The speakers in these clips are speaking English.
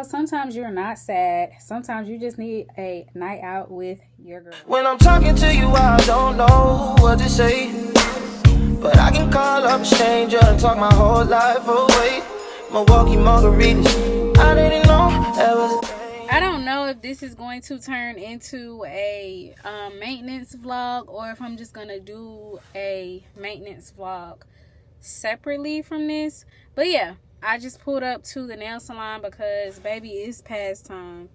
sometimes you're not sad. Sometimes you just need a night out with your girl. When I'm talking to you, I don't know what to say, but I can call up a stranger and talk my whole life away. Milwaukee margaritas, I didn't know that was a thing. I don't know if this is going to turn into a maintenance vlog, or if I'm just going to do a maintenance vlog separately from this. But yeah, I just pulled up to the nail salon because, baby, it's past time.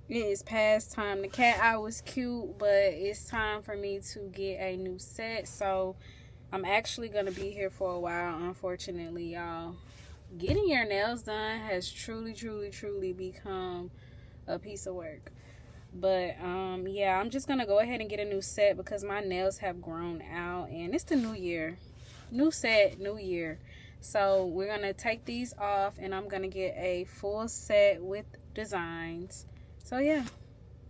It is past time. The cat eye was cute, but it's time for me to get a new set. So I'm actually going to be here for a while, unfortunately, y'all. Getting your nails done has truly become a piece of work. But yeah, I'm just gonna go ahead and get a new set because my nails have grown out, and it's the new year. New set, new year. So we're gonna take these off, and I'm gonna get a full set with designs. So yeah,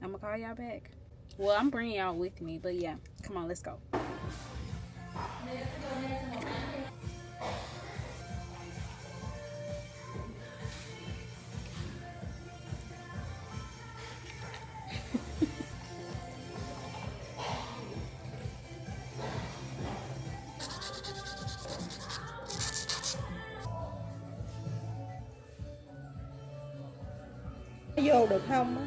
I'm gonna call y'all back. Well, I'm bringing y'all with me, but yeah, come on, let's go. Vô được không á?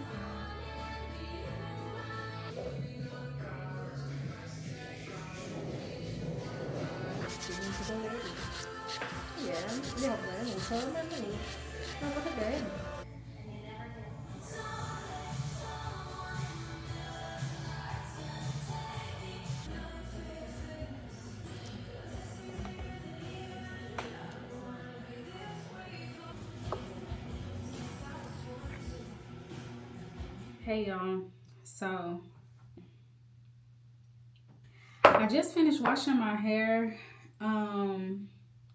Dạ, đi học để ngủ sớm á, nó có thích để. Hey y'all, so I just finished washing my hair.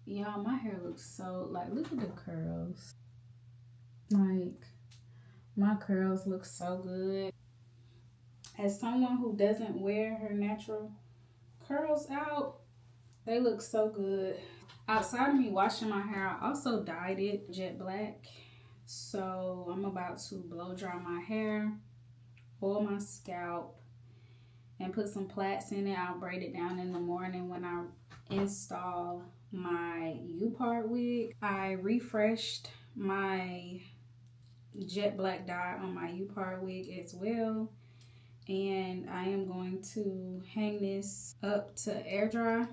Y'all, my hair looks so, like, look at the curls. Like, my curls look so good. As someone who doesn't wear her natural curls out, they look so good. Outside of me washing my hair, I also dyed it jet black. So I'm about to blow dry my hair, oil my scalp, and put some plaits in it. I'll braid it down in the morning when I install my U-part wig. I refreshed my jet black dye on my U-part wig as well, and I am going to hang this up to air dry,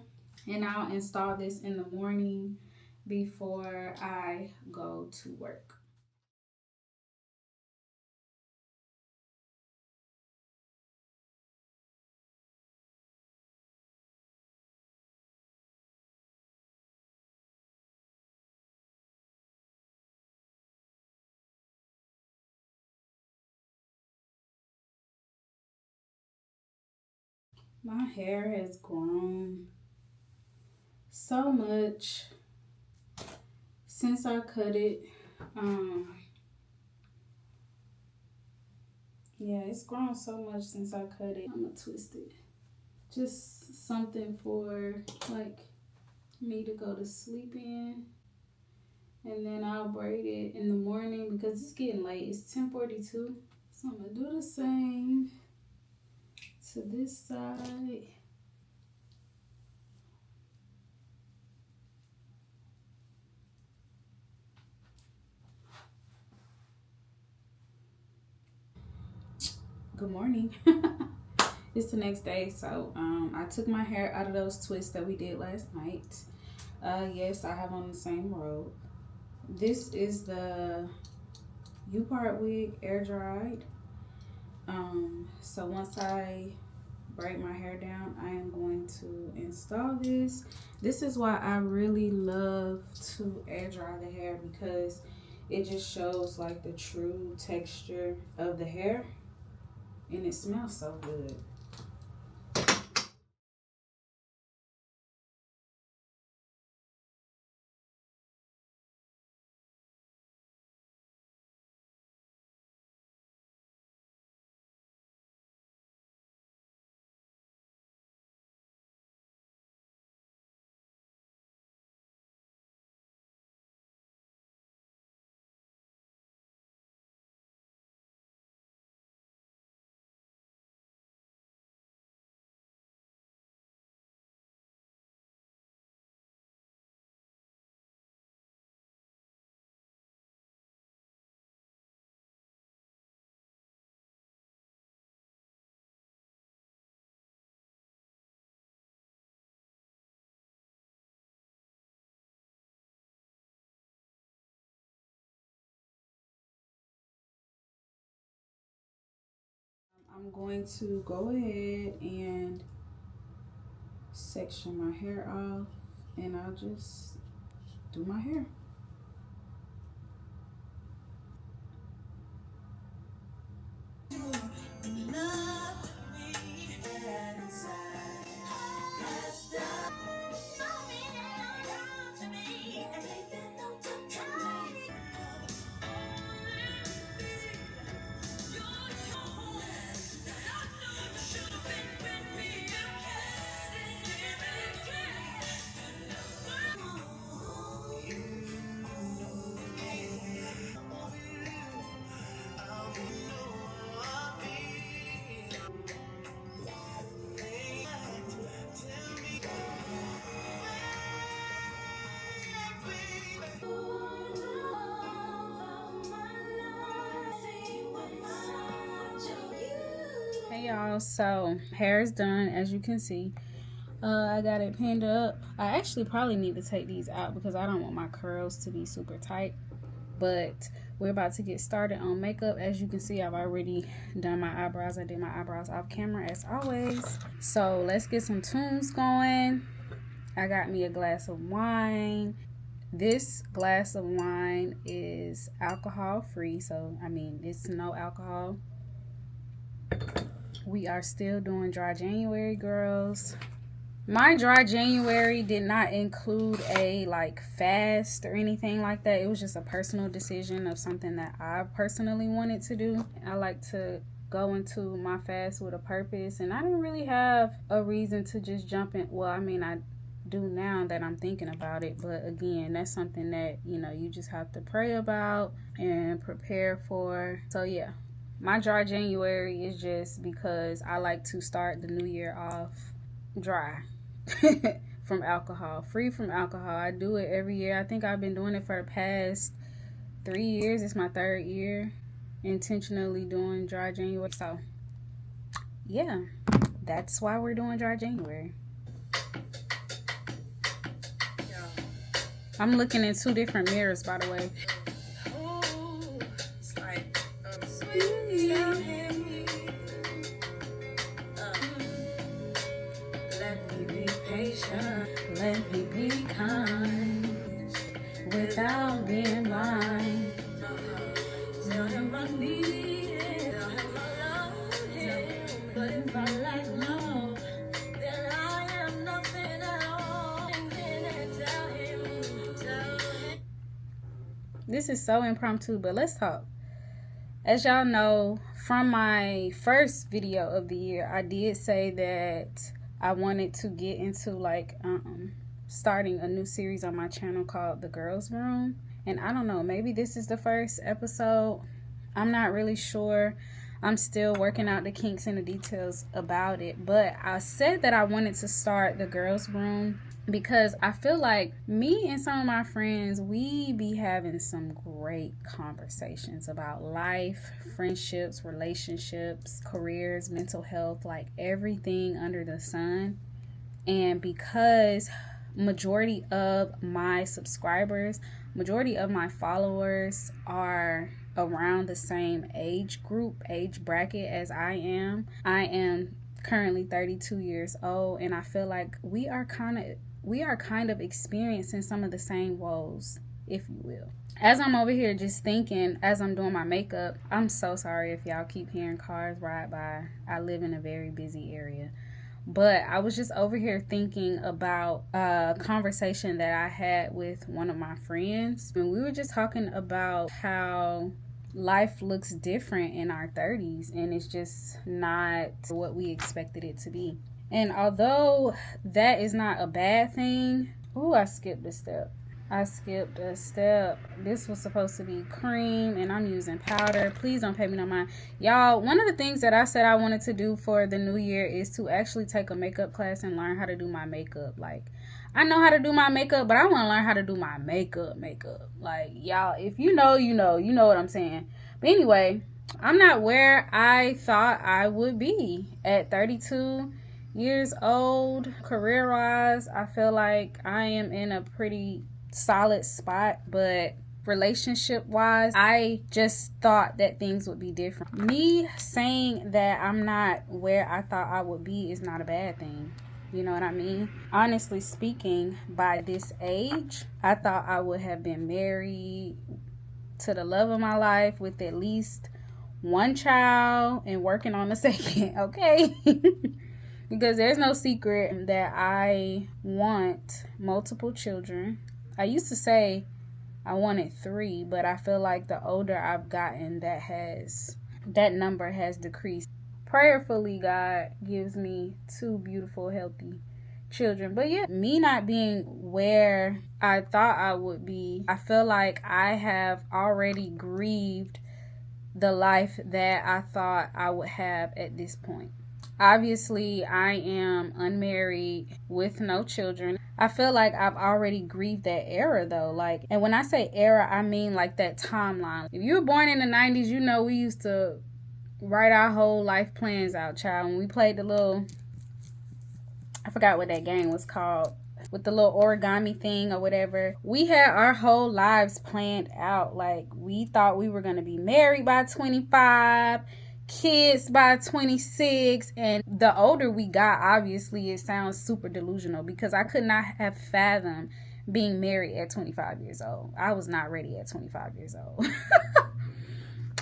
and I'll install this in the morning before I go to work. My hair has grown so much since I cut it. Yeah, it's grown so much since I cut it. I'm gonna twist it. Just something for, like, me to go to sleep in. And then I'll braid it in the morning because it's getting late. It's 10:42. So I'm gonna do the same to this side. Good morning. It's the next day, so I took my hair out of those twists that we did last night. Yes, I have on the same robe. This is the U-part wig, air dried. So once I braid my hair down, I am going to install this. This is why I really love to air dry the hair, because it just shows like the true texture of the hair, and it smells so good. I'm going to go ahead and section my hair off, and I'll just do my hair. Hey y'all, so hair is done, as you can see. I got it pinned up. I actually probably need to take these out because I don't want my curls to be super tight. But we're about to get started on makeup. As you can see, I've already done my eyebrows. I did my eyebrows off camera as always. So let's get some tunes going. I got me a glass of wine. This glass of wine is alcohol free, so I mean it's no alcohol. We are still doing dry January, girls. My dry January did not include a like fast or anything like that. It was just a personal decision of something that I personally wanted to do. I like to go into my fast with a purpose, and I didn't really have a reason to just jump in. Well, I mean, I do now that I'm thinking about it, but again, that's something that, you know, you just have to pray about and prepare for. So yeah, my dry January is just because I like to start the new year off dry. From alcohol, free from alcohol. I do it every year. I think I've been doing it for the past 3 years. It's my 3rd year intentionally doing dry January. So yeah, that's why we're doing dry January. I'm looking in 2 different mirrors, by the way. Let me be kind without being blind. Tell him I need it. Tell him I love him. But if I lack love, then I am nothing at all. Tell him. This is so impromptu, but let's talk. As y'all know, from my first video of the year, I did say that I wanted to get into like starting a new series on my channel called The Girls Room. And I don't know, maybe this is the first episode. I'm not really sure. I'm still working out the kinks and the details about it. But I said that I wanted to start The Girls Room because I feel like me and some of my friends, we be having some great conversations about life, friendships, relationships, careers, mental health, like everything under the sun. And because majority of my subscribers, majority of my followers are around the same age bracket as I am currently 32 years old, and I feel like we are kind of experiencing some of the same woes, if you will. As I'm over here just thinking, as I'm doing my makeup, I'm so sorry if y'all keep hearing cars ride by. I live in a very busy area. But I was just over here thinking about a conversation that I had with one of my friends. And we were just talking about how life looks different in our 30s. And it's just not what we expected it to be. And although that is not a bad thing. Ooh, I skipped a step. This was supposed to be cream, and I'm using powder. Please don't pay me no mind. Y'all, one of the things that I said I wanted to do for the new year is to actually take a makeup class and learn how to do my makeup. Like, I know how to do my makeup, but I want to learn how to do my makeup. Like, y'all, if you know, you know what I'm saying. But anyway, I'm not where I thought I would be at 32 years old. Career-wise, I feel like I am in a pretty solid spot, but relationship wise, I just thought that things would be different. Me saying that I'm not where I thought I would be is not a bad thing. You know what I mean? Honestly speaking, by this age, I thought I would have been married to the love of my life with at least one child and working on a second, okay? Because there's no secret that I want multiple children. I used to say I wanted 3, but I feel like the older I've gotten, that number has decreased. Prayerfully, God gives me 2 beautiful, healthy children. But yeah, me not being where I thought I would be, I feel like I have already grieved the life that I thought I would have at this point. Obviously, I am unmarried with no children. I feel like I've already grieved that era though. Like, and when I say era, I mean like that timeline. If you were born in the 90s, you know we used to write our whole life plans out, child. When we played the little, I forgot what that game was called, with the little origami thing or whatever. We had our whole lives planned out. Like, we thought we were going to be married by 25, kids by 26, and the older we got, obviously it sounds super delusional, because I could not have fathomed being married at 25 years old. I was not ready at 25 years old.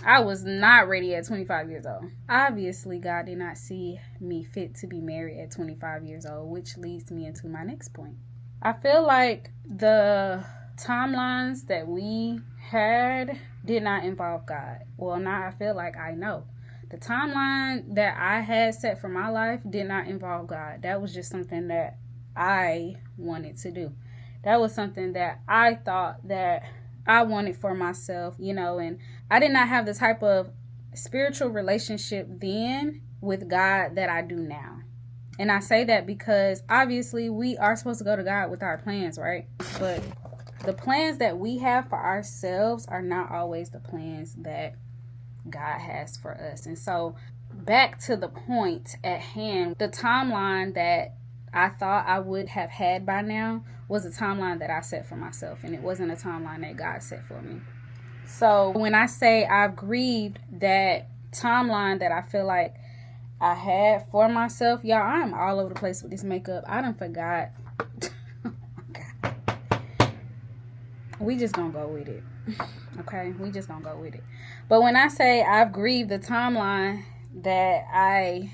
I was not ready at 25 years old. Obviously, God did not see me fit to be married at 25 years old, which leads me into my next point. I feel like the timelines that we had did not involve God. Well, now I feel like I know. The timeline that I had set for my life did not involve God. That was just something that I wanted to do. That was something that I thought that I wanted for myself, you know, and I did not have the type of spiritual relationship then with God that I do now. And I say that because obviously we are supposed to go to God with our plans, right? But the plans that we have for ourselves are not always the plans that God has for us. And so back to the point at hand, the timeline that I thought I would have had by now was a timeline that I set for myself, and it wasn't a timeline that God set for me. So when I say I've grieved that timeline that I feel like I had for myself, y'all, I'm all over the place with this makeup. I done forgot. Oh my God. We just gonna go with it. Okay, we just gonna go with it. But when I say I've grieved the timeline that I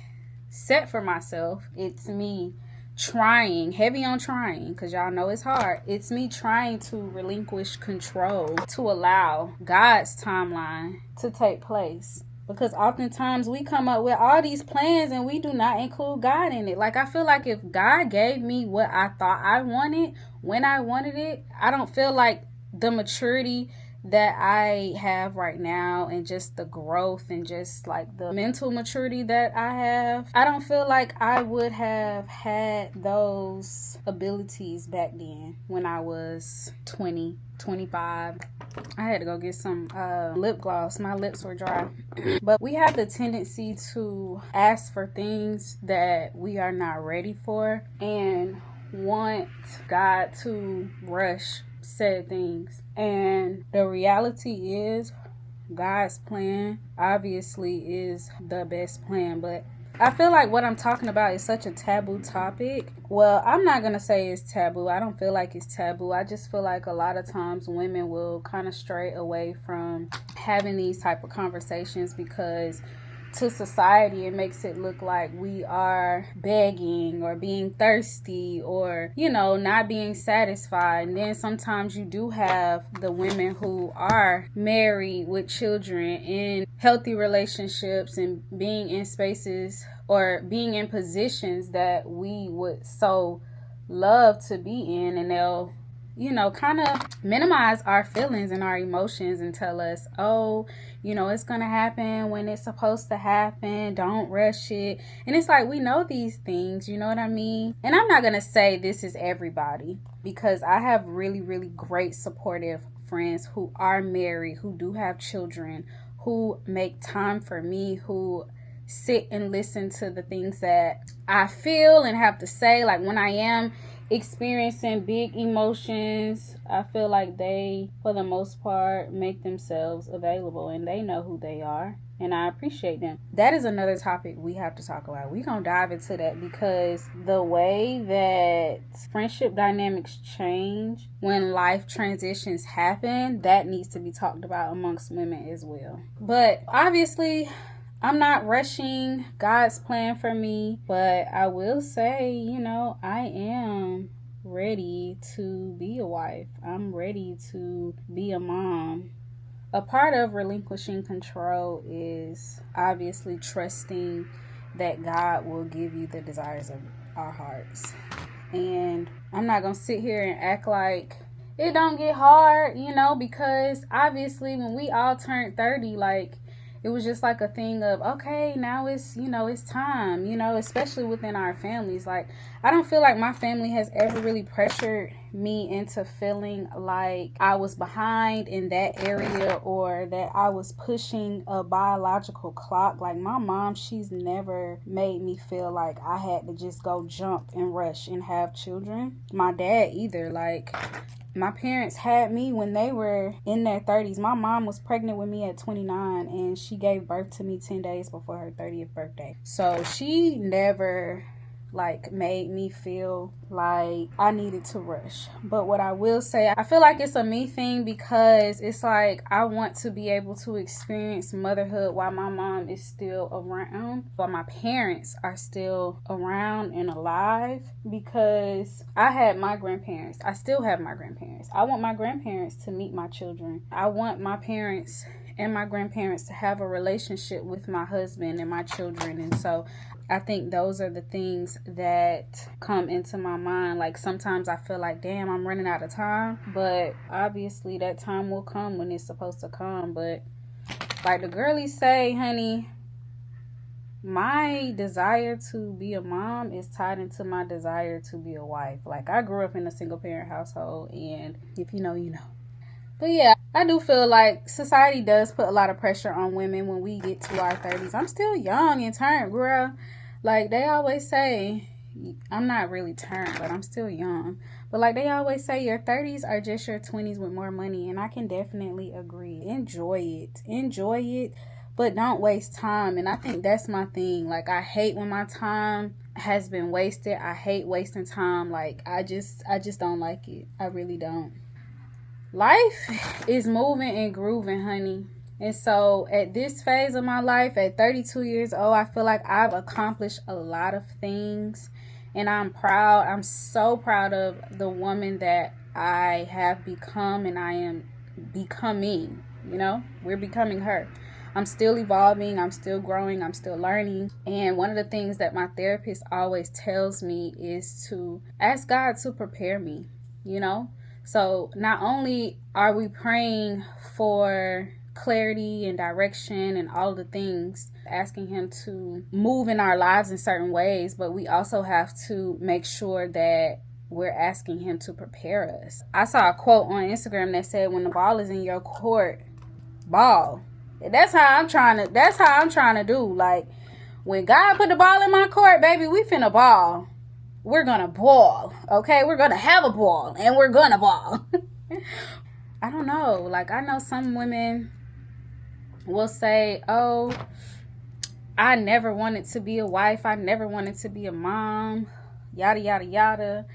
set for myself, it's me trying, heavy on trying, because y'all know it's hard. It's me trying to relinquish control to allow God's timeline to take place. Because oftentimes we come up with all these plans and we do not include God in it. Like, I feel like if God gave me what I thought I wanted when I wanted it, I don't feel like the maturity that I have right now, and just the growth and just like the mental maturity that I have, I don't feel like I would have had those abilities back then when I was 20, 25. I had to go get some lip gloss. My lips were dry. But we have the tendency to ask for things that we are not ready for and want God to rush said things. And the reality is, God's plan obviously is the best plan. But I feel like what I'm talking about is such a taboo topic. Well, I'm not going to say it's taboo. I don't feel like it's taboo. I just feel like a lot of times women will kind of stray away from having these type of conversations, because to society it makes it look like we are begging or being thirsty or, you know, not being satisfied. And then sometimes you do have the women who are married with children, in healthy relationships, and being in spaces or being in positions that we would so love to be in, and they'll, you know, kind of minimize our feelings and our emotions and tell us, oh, you know, it's gonna happen when it's supposed to happen, don't rush it. And it's like, we know these things, you know what I mean? And I'm not gonna say this is everybody, because I have really, really great supportive friends who are married, who do have children, who make time for me, who sit and listen to the things that I feel and have to say. Like, when I am experiencing big emotions. I feel like they, for the most part, make themselves available and they know who they are. And I appreciate them. That is another topic we have to talk about. We're going to dive into that because the way that friendship dynamics change when life transitions happen, that needs to be talked about amongst women as well. But obviously, I'm not rushing God's plan for me, but I will say, I am ready to be a wife. I'm ready to be a mom. A part of relinquishing control is obviously trusting that God will give you the desires of our hearts. And I'm not going to sit here and act like it don't get hard, because obviously when we all turned 30, it was just like a thing of, okay, now it's, it's time, especially within our families. I don't feel like my family has ever really pressured me into feeling like I was behind in that area or that I was pushing a biological clock. Like my mom, she's never made me feel like I had to just go jump and rush and have children. My dad either. My parents had me when they were in their 30s. My mom was pregnant with me at 29 and she gave birth to me 10 days before her 30th birthday. So she never made me feel like I needed to rush. But what I will say, I feel like it's a me thing because it's like I want to be able to experience motherhood while my mom is still around, while my parents are still around and alive, because I had my grandparents. I still have my grandparents. I want my grandparents to meet my children. I want my parents and my grandparents to have a relationship with my husband and my children. And so I think those are the things that come into my mind. Sometimes I feel like, damn, I'm running out of time. But obviously that time will come when it's supposed to come. But like the girlies say, honey, my desire to be a mom is tied into my desire to be a wife. I grew up in a single parent household, and if you know, you know. But yeah, I do feel like society does put a lot of pressure on women when we get to our 30s. I'm still young and turned, girl. They always say, I'm not really turned, but I'm still young. But they always say, your 30s are just your 20s with more money. And I can definitely agree. Enjoy it, but don't waste time. And I think that's my thing. I hate when my time has been wasted. I hate wasting time. I just don't like it. I really don't. Life is moving and grooving, honey. And so at this phase of my life, at 32 years old, I feel like I've accomplished a lot of things. And I'm proud. I'm so proud of the woman that I have become and I am becoming. We're becoming her. I'm still evolving. I'm still growing. I'm still learning. And one of the things that my therapist always tells me is to ask God to prepare me, So not only are we praying for clarity and direction and all the things, asking him to move in our lives in certain ways, but we also have to make sure that we're asking him to prepare us. I saw a quote on Instagram that said, when the ball is in your court, ball. That's how I'm trying to do. When God put the ball in my court, baby, we finna ball. We're gonna ball, okay? We're gonna have a ball, and we're gonna ball. I don't know. I know some women will say, oh, I never wanted to be a wife. I never wanted to be a mom, yada, yada, yada.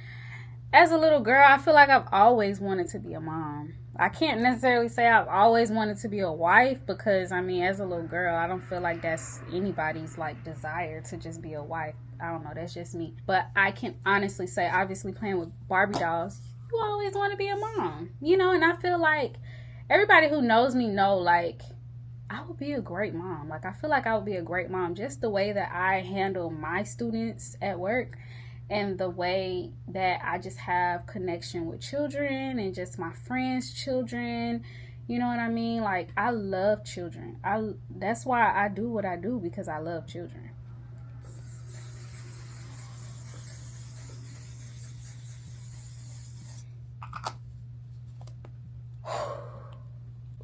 As a little girl, I feel like I've always wanted to be a mom. I can't necessarily say I've always wanted to be a wife because, as a little girl, I don't feel like that's anybody's, desire to just be a wife. I don't know. That's just me. But I can honestly say, obviously, playing with Barbie dolls, you always want to be a mom, and I feel like everybody who knows me know, I would be a great mom. I feel like I would be a great mom. Just the way that I handle my students at work and the way that I just have connection with children and just my friends' children. You know what I mean? I love children. That's why I do what I do, because I love children.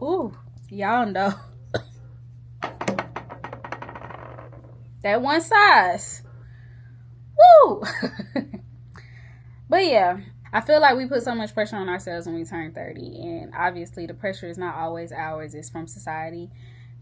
Ooh, y'all know. That one size. Woo! But yeah, I feel like we put so much pressure on ourselves when we turn 30. And obviously, the pressure is not always ours, it's from society.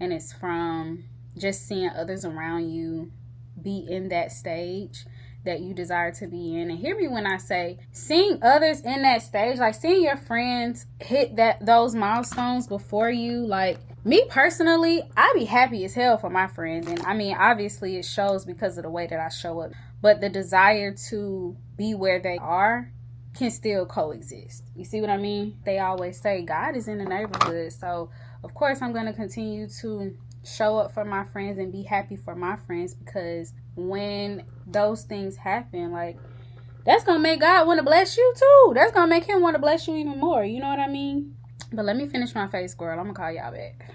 And it's from just seeing others around you be in that stage that you desire to be in. And hear me when I say seeing others in that stage, like seeing your friends hit those milestones before you, like me personally, I be happy as hell for my friends. And I mean, obviously it shows because of the way that I show up, but the desire to be where they are can still coexist. You see what I mean? They always say God is in the neighborhood. So of course I'm going to continue to show up for my friends and be happy for my friends, because when those things happen, like, that's gonna make God want to bless you too. That's gonna make him want to bless you even more. You know what I mean? But let me finish my face, girl. I'm gonna call y'all back.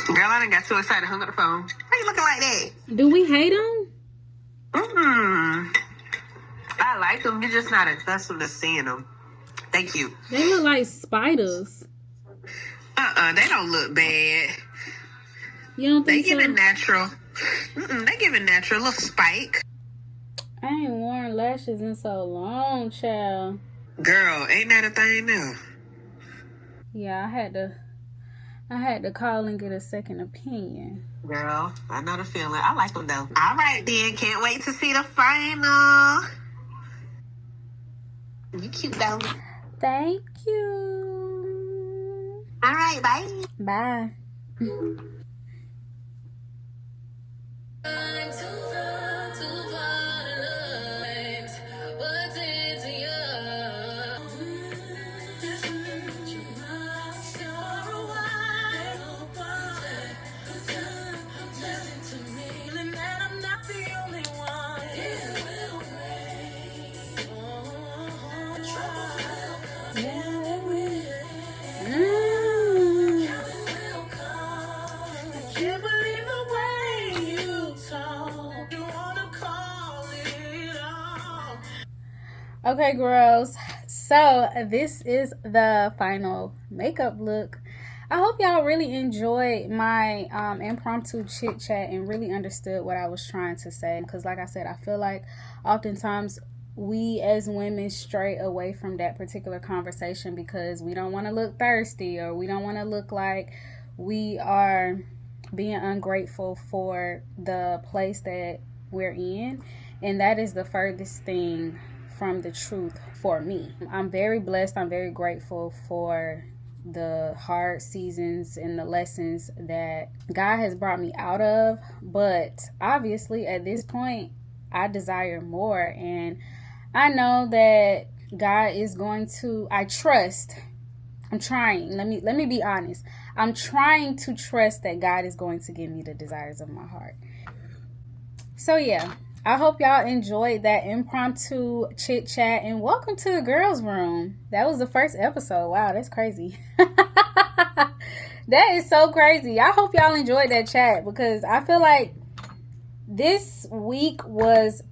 Girl, I done got too excited, hung up the phone. Why you looking like that? Do we hate them? I like them. You're just not accustomed to seeing them. They cute. They look like spiders. They don't look bad. You don't think They so? giving natural. They giving natural. A little spike. I ain't worn lashes in so long, child. Girl, ain't that a thing now? Yeah, I had to call and get a second opinion. Girl, I know the feeling. I like them though. All right then, can't wait to see the final. You cute though. Thank you. All right, bye. Bye. Okay, girls, so this is the final makeup look. I hope y'all really enjoyed my impromptu chit chat and really understood what I was trying to say, because like I said, I feel like oftentimes we as women stray away from that particular conversation because we don't want to look thirsty, or we don't want to look like we are being ungrateful for the place that we're in. And that is the furthest thing from the truth for me. I'm very blessed. I'm very grateful for the hard seasons and the lessons that God has brought me out of. But obviously at this point, I desire more. And I know that God is going to, I'm trying. Let me be honest. I'm trying to trust that God is going to give me the desires of my heart. So yeah, I hope y'all enjoyed that impromptu chit chat, and welcome to the girls' room. That was the first episode. Wow, that's crazy. That is so crazy. I hope y'all enjoyed that chat, because I feel like this week was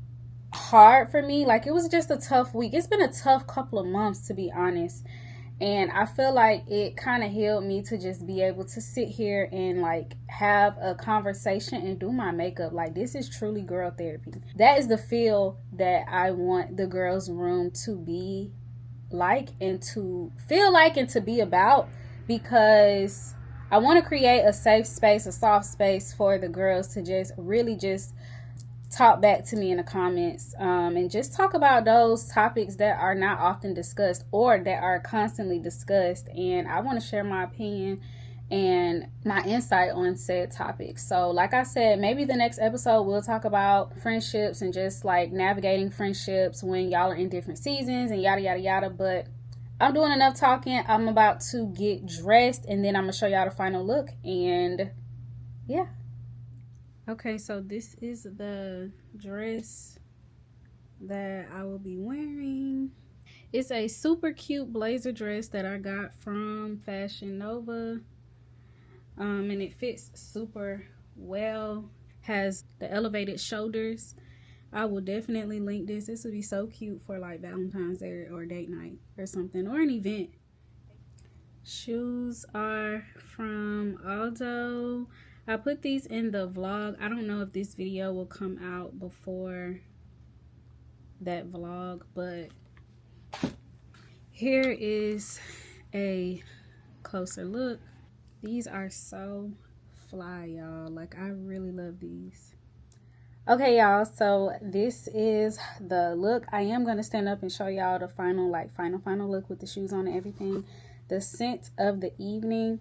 hard for me. Like, it was just a tough week. It's been a tough couple of months, to be honest. And I feel like it kind of healed me to just be able to sit here and like have a conversation and do my makeup. Like, this is truly girl therapy. That is the feel that I want the girls' room to be like, and to feel like, and to be about, because I want to create a safe space, a soft space for the girls to just really just talk back to me in the comments, and just talk about those topics that are not often discussed or that are constantly discussed. And I want to share my opinion and my insight on said topics. So like I said, maybe the next episode we'll talk about friendships and just like navigating friendships when y'all are in different seasons and yada yada yada. But I'm doing enough talking. I'm about to get dressed, and then I'm gonna show y'all the final look. And yeah. Okay, so this is the dress that I will be wearing. It's a super cute blazer dress that I got from Fashion Nova. And it fits super well. Has the elevated shoulders. I will definitely link this. This would be so cute for like Valentine's Day or date night or something, or an event. Shoes are from Aldo. I put these in the vlog. I don't know if this video will come out before that vlog. But here is a closer look. These are so fly, y'all. Like, I really love these. Okay, y'all, so this is the look. I am going to stand up and show y'all the final look with the shoes on and everything. The scent of the evening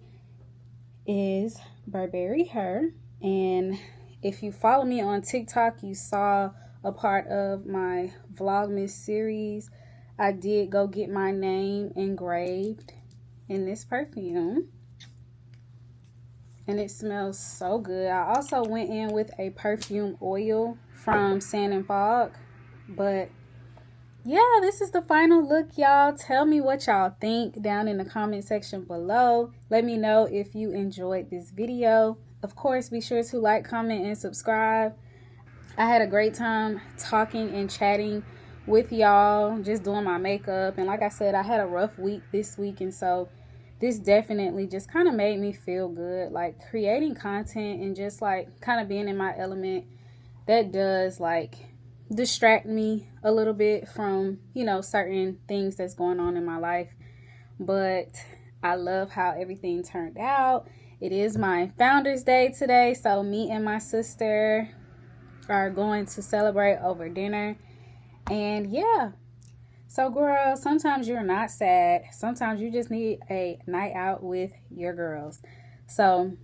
is Burberry Her. And if you follow me on TikTok, you saw a part of my Vlogmas series. I did go get my name engraved in this perfume. And it smells so good. I also went in with a perfume oil from Sand and Fog. But yeah, this is the final look, y'all. Tell me what y'all think down in the comment section below. Let me know if you enjoyed this video. Of course, be sure to like, comment, and subscribe. I had a great time talking and chatting with y'all, just doing my makeup. And like I said, I had a rough week this week, and so this definitely just kind of made me feel good. Like, creating content and just like kind of being in my element, that does like distract me a little bit from, you know, certain things that's going on in my life. But I love how everything turned out. It is my Founders Day today, so me and my sister are going to celebrate over dinner. And yeah, so girl, sometimes you're not sad. Sometimes you just need a night out with your girls. So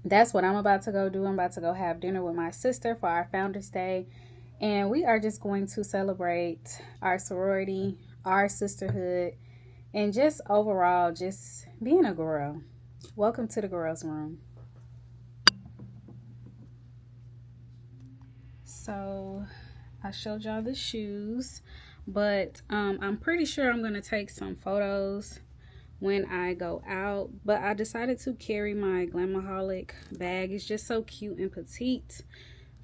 that's what I'm about to go do. I'm about to go have dinner with my sister for our Founders Day. And we are just going to celebrate our sorority, our sisterhood, and just overall just being a girl. Welcome to the girls' room. So I showed y'all the shoes. But I'm pretty sure I'm going to take some photos when I go out. But I decided to carry my Glamaholic bag. It's just so cute and petite.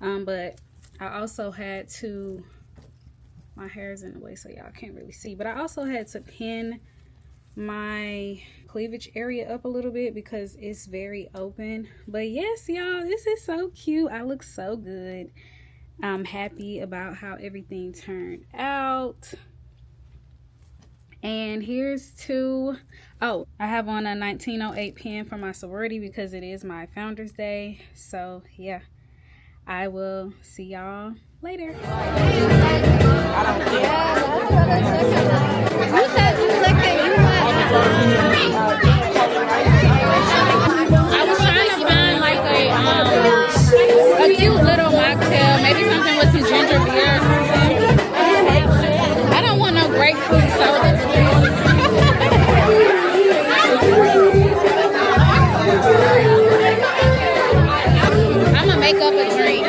But I also had to, my hair is in the way so y'all can't really see. But I also had to pin my cleavage area up a little bit because it's very open. But yes, y'all, this is so cute. I look so good. I'm happy about how everything turned out. And here's to, oh, I have on a 1908 pin for my sorority because it is my Founders Day. So yeah, I will see y'all later. You said you looked at you. I was trying to find like a cute little mocktail, maybe something with some ginger beer or something. I don't want no grapefruit soda. I'm gonna make up a drink.